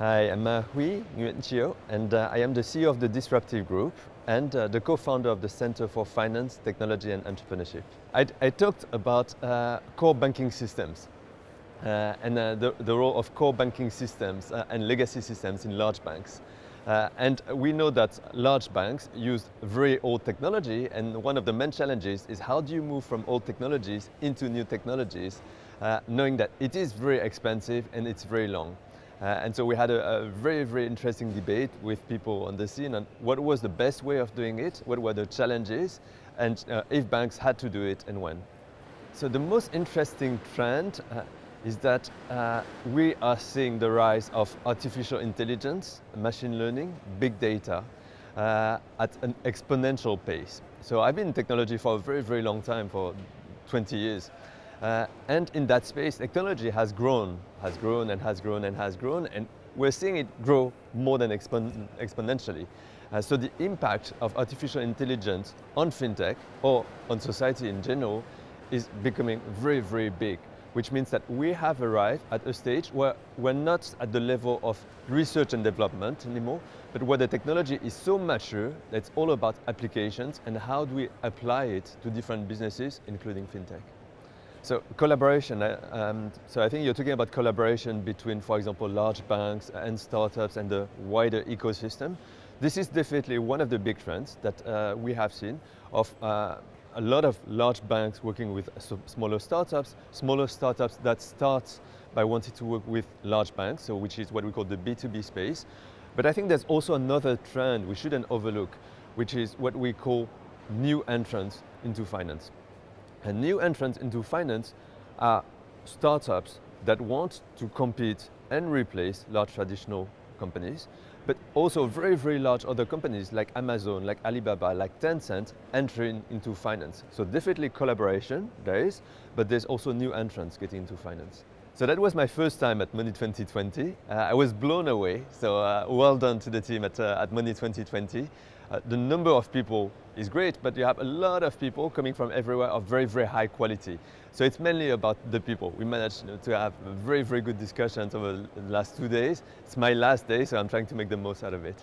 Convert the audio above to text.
Hi, I'm Nguyen Trieu, and I am the CEO of the Disruptive Group and the co-founder of the Center for Finance, Technology and Entrepreneurship. I talked about core banking systems and the role of core banking systems and legacy systems in large banks. And we know that large banks use very old technology, and one of the main challenges is how do you move from old technologies into new technologies, knowing that it is very expensive and it's very long. And so we had a very, very interesting debate with people on the scene on what was the best way of doing it, what were the challenges, and if banks had to do it and when. So the most interesting trend is that we are seeing the rise of artificial intelligence, machine learning, big data at an exponential pace. So I've been in technology for a very, very long time, for 20 years. And in that space, technology has grown and we're seeing it grow more than exponentially. So the impact of artificial intelligence on fintech or on society in general is becoming very, very big, which means that we have arrived at a stage where we're not at the level of research and development anymore, but where the technology is so mature that it's all about applications and how do we apply it to different businesses, including fintech. So collaboration, so I think you're talking about collaboration between, for example, large banks and startups and the wider ecosystem. This is definitely one of the big trends that we have seen of a lot of large banks working with smaller startups that start by wanting to work with large banks, so which is what we call the B2B space. But I think there's also another trend we shouldn't overlook, which is what we call new entrants into finance. And new entrants into finance are startups that want to compete and replace large traditional companies, but also very, very large other companies like Amazon, like Alibaba, like Tencent entering into finance. So definitely collaboration there is, but there's also new entrants getting into finance. So that was my first time at Money 2020. I was blown away, so well done to the team at Money 2020. The number of people is great, but you have a lot of people coming from everywhere of very, very high quality. So it's mainly about the people. We managed to have very, very good discussions over the last 2 days. It's my last day, so I'm trying to make the most out of it.